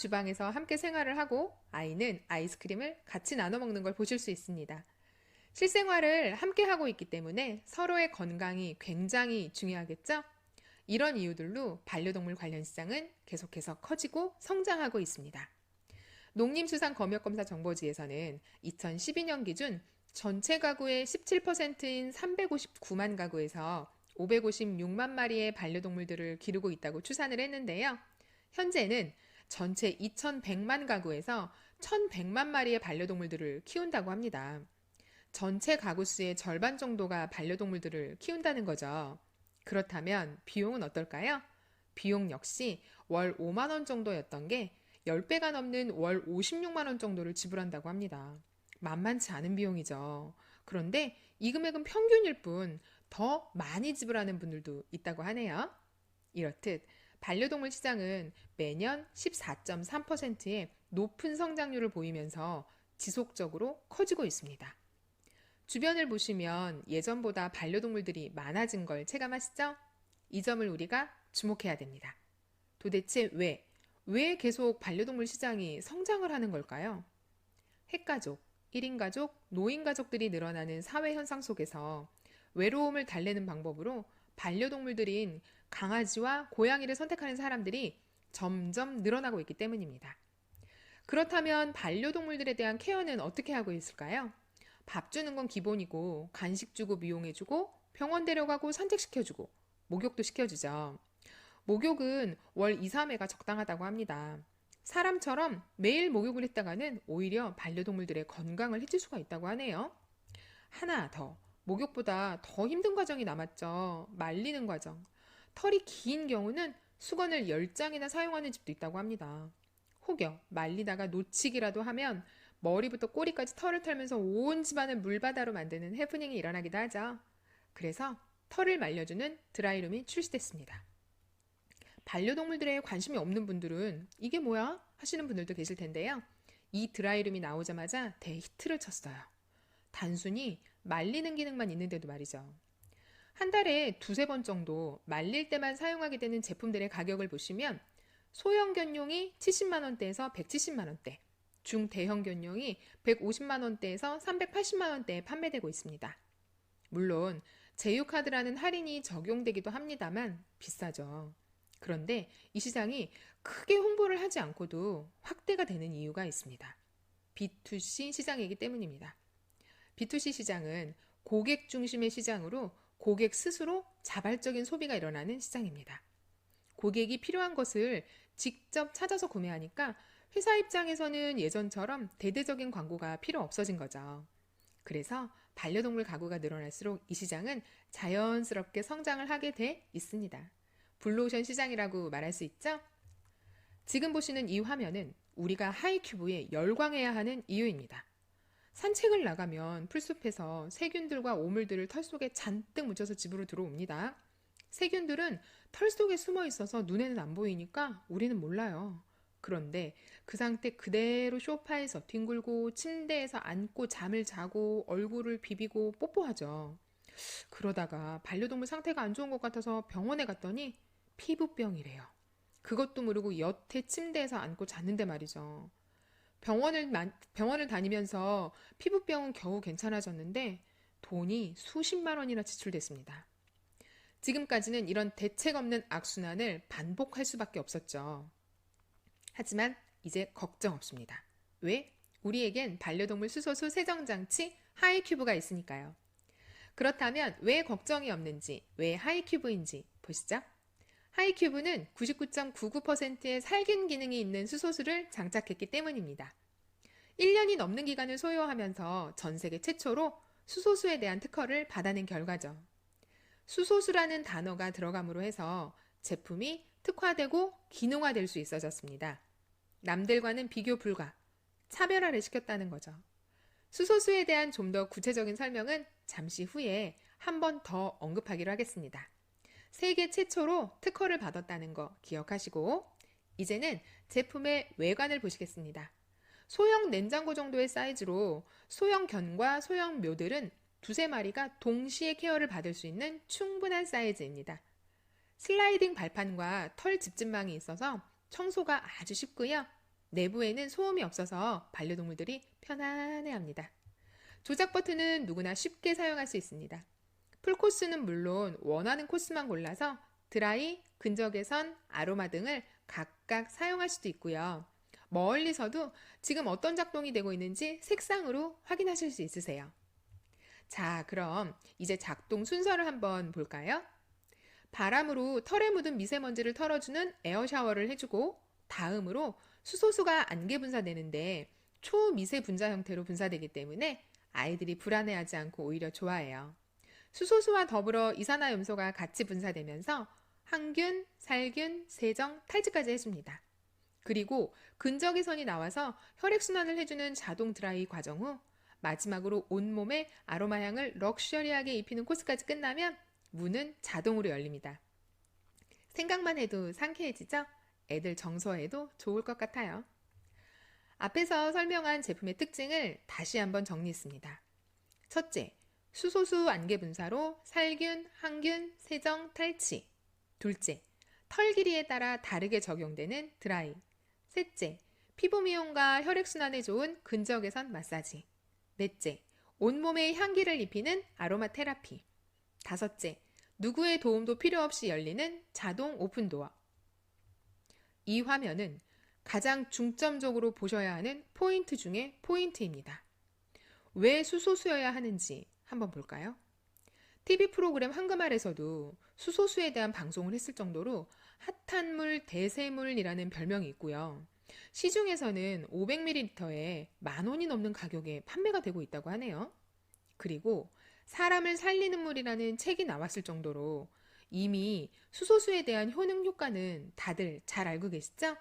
주방에서 함께 생활을 하고 아이는 아이스크림을 같이 나눠 먹는 걸 보실 수 있습니다. 실생활을 함께 하고 있기 때문에 서로의 건강이 굉장히 중요하겠죠? 이런 이유들로 반려동물 관련 시장은 계속해서 커지고 성장하고 있습니다. 농림수산검역검사 정보지에서는 2012년 기준 전체 가구의 17%인 359만 가구에서 556만 마리의 반려동물들을 기르고 있다고 추산을 했는데요. 현재는 전체 2100만 가구에서 1100만 마리의 반려동물들을 키운다고 합니다. 전체 가구 수의 절반 정도가 반려동물들을 키운다는 거죠. 그렇다면 비용은 어떨까요? 비용 역시 월 5만 원 정도였던 게 10배가 넘는 월 56만 원 정도를 지불한다고 합니다. 만만치 않은 비용이죠. 그런데 이 금액은 평균일 뿐 더 많이 지불하는 분들도 있다고 하네요. 이렇듯 반려동물 시장은 매년 14.3%의 높은 성장률을 보이면서 지속적으로 커지고 있습니다. 주변을 보시면 예전보다 반려동물들이 많아진 걸 체감하시죠? 이 점을 우리가 주목해야 됩니다. 도대체 왜 계속 반려동물 시장이 성장을 하는 걸까요? 핵가족, 1인 가족, 노인 가족들이 늘어나는 사회 현상 속에서 외로움을 달래는 방법으로 반려동물들인 강아지와 고양이를 선택하는 사람들이 점점 늘어나고 있기 때문입니다. 그렇다면 반려동물들에 대한 케어는 어떻게 하고 있을까요? 밥 주는 건 기본이고 간식 주고 미용해주고 병원 데려가고 산책시켜주고 목욕도 시켜주죠. 목욕은 월 2, 3회가 적당하다고 합니다. 사람처럼 매일 목욕을 했다가는 오히려 반려동물들의 건강을 해칠 수가 있다고 하네요. 하나 더, 목욕보다 더 힘든 과정이 남았죠. 말리는 과정. 털이 긴 경우는 수건을 10장이나 사용하는 집도 있다고 합니다. 혹여 말리다가 놓치기라도 하면 머리부터 꼬리까지 털을 털면서 온 집안을 물바다로 만드는 해프닝이 일어나기도 하죠. 그래서 털을 말려주는 드라이룸이 출시됐습니다. 반려동물들에 관심이 없는 분들은 이게 뭐야? 하시는 분들도 계실 텐데요. 이 드라이룸이 나오자마자 대히트를 쳤어요. 단순히 말리는 기능만 있는데도 말이죠. 한 달에 두세 번 정도 말릴 때만 사용하게 되는 제품들의 가격을 보시면 소형 견용이 70만 원대에서 170만 원대, 중대형 견용이 150만 원대에서 380만 원대에 판매되고 있습니다. 물론 제휴카드라는 할인이 적용되기도 합니다만 비싸죠. 그런데 이 시장이 크게 홍보를 하지 않고도 확대가 되는 이유가 있습니다. B2C 시장이기 때문입니다. B2C 시장은 고객 중심의 시장으로 고객 스스로 자발적인 소비가 일어나는 시장입니다. 고객이 필요한 것을 직접 찾아서 구매하니까 회사 입장에서는 예전처럼 대대적인 광고가 필요 없어진 거죠. 그래서 반려동물 가구가 늘어날수록 이 시장은 자연스럽게 성장을 하게 돼 있습니다. 블루오션 시장이라고 말할 수 있죠? 지금 보시는 이 화면은 우리가 하이큐브에 열광해야 하는 이유입니다. 산책을 나가면 풀숲에서 세균들과 오물들을 털 속에 잔뜩 묻혀서 집으로 들어옵니다. 세균들은 털 속에 숨어 있어서 눈에는 안 보이니까 우리는 몰라요. 그런데 그 상태 그대로 소파에서 뒹굴고 침대에서 앉고 잠을 자고 얼굴을 비비고 뽀뽀하죠. 그러다가 반려동물 상태가 안 좋은 것 같아서 병원에 갔더니 피부병이래요. 그것도 모르고 여태 침대에서 앉고 잤는데 말이죠. 병원을 다니면서 피부병은 겨우 괜찮아졌는데 돈이 수십만 원이나 지출됐습니다. 지금까지는 이런 대책 없는 악순환을 반복할 수밖에 없었죠. 하지만 이제 걱정 없습니다. 왜? 우리에겐 반려동물 수소수 세정장치 하이큐브가 있으니까요. 그렇다면 왜 걱정이 없는지, 왜 하이큐브인지 보시죠. 하이큐브는 99.99%의 살균 기능이 있는 수소수를 장착했기 때문입니다. 1년이 넘는 기간을 소요하면서 전 세계 최초로 수소수에 대한 특허를 받아낸 결과죠. 수소수라는 단어가 들어감으로 해서 제품이 특화되고 기능화될 수 있어졌습니다. 남들과는 비교 불가, 차별화를 시켰다는 거죠. 수소수에 대한 좀 더 구체적인 설명은 잠시 후에 한 번 더 언급하기로 하겠습니다. 세계 최초로 특허를 받았다는 거 기억하시고 이제는 제품의 외관을 보시겠습니다. 소형 냉장고 정도의 사이즈로 소형 견과 소형 묘들은 두세 마리가 동시에 케어를 받을 수 있는 충분한 사이즈입니다. 슬라이딩 발판과 털 집집망이 있어서 청소가 아주 쉽고요. 내부에는 소음이 없어서 반려동물들이 편안해합니다. 조작 버튼은 누구나 쉽게 사용할 수 있습니다. 풀코스는 물론 원하는 코스만 골라서 드라이, 근적외선, 아로마 등을 각각 사용할 수도 있고요. 멀리서도 지금 어떤 작동이 되고 있는지 색상으로 확인하실 수 있으세요. 자, 그럼 이제 작동 순서를 한번 볼까요? 바람으로 털에 묻은 미세먼지를 털어주는 에어 샤워를 해주고, 다음으로 수소수가 안개 분사되는데 초미세 분자 형태로 분사되기 때문에 아이들이 불안해하지 않고 오히려 좋아해요. 수소수와 더불어 이산화염소가 같이 분사되면서 항균, 살균, 세정, 탈지까지 해줍니다. 그리고 근적외선이 나와서 혈액순환을 해주는 자동 드라이 과정 후 마지막으로 온몸에 아로마 향을 럭셔리하게 입히는 코스까지 끝나면 문은 자동으로 열립니다. 생각만 해도 상쾌해지죠? 애들 정서에도 좋을 것 같아요. 앞에서 설명한 제품의 특징을 다시 한번 정리했습니다. 첫째, 수소수 안개 분사로 살균, 항균, 세정, 탈취. 둘째, 털 길이에 따라 다르게 적용되는 드라이. 셋째, 피부 미용과 혈액순환에 좋은 근적외선 마사지. 넷째, 온몸에 향기를 입히는 아로마 테라피. 다섯째, 누구의 도움도 필요 없이 열리는 자동 오픈도어. 이 화면은 가장 중점적으로 보셔야 하는 포인트 중에 포인트입니다. 왜 수소수여야 하는지 한번 볼까요? TV 프로그램 황금알에서도 수소수에 대한 방송을 했을 정도로 핫한 물 대세물이라는 별명이 있고요. 시중에서는 500ml에 10,000원이 넘는 가격에 판매가 되고 있다고 하네요. 그리고 사람을 살리는 물이라는 책이 나왔을 정도로 이미 수소수에 대한 효능 효과는 다들 잘 알고 계시죠?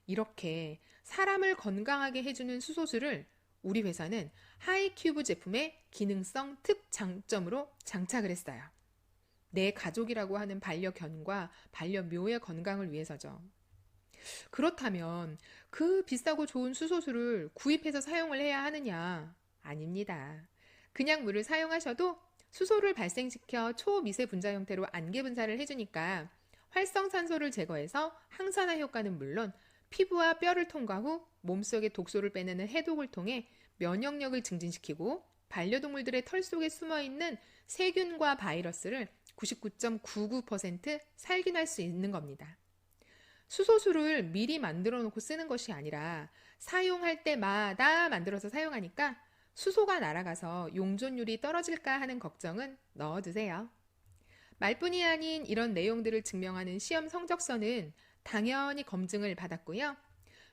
이렇게 사람을 건강하게 해주는 수소수를 우리 회사는 하이큐브 제품의 기능성 특장점으로 장착을 했어요. 내 가족이라고 하는 반려견과 반려묘의 건강을 위해서죠. 그렇다면 그 비싸고 좋은 수소수를 구입해서 사용을 해야 하느냐? 아닙니다. 그냥 물을 사용하셔도 수소를 발생시켜 초미세 분자 형태로 안개 분사를 해주니까 활성산소를 제거해서 항산화 효과는 물론 피부와 뼈를 통과 후 몸속의 독소를 빼내는 해독을 통해 면역력을 증진시키고 반려동물들의 털 속에 숨어있는 세균과 바이러스를 99.99% 살균할 수 있는 겁니다. 수소수를 미리 만들어 놓고 쓰는 것이 아니라 사용할 때마다 만들어서 사용하니까 수소가 날아가서 용존율이 떨어질까 하는 걱정은 넣어두세요. 말뿐이 아닌 이런 내용들을 증명하는 시험 성적서는 당연히 검증을 받았고요.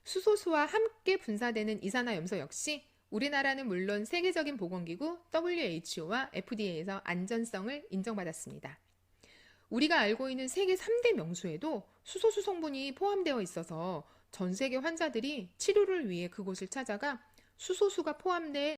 수소수와 함께 분사되는 이산화염소 역시 우리나라는 물론 세계적인 보건기구 WHO와 FDA에서 안전성을 인정받았습니다. 우리가 알고 있는 세계 3대 명수에도 수소수 성분이 포함되어 있어서 전 세계 환자들이 치료를 위해 그곳을 찾아가 수소수가 포함된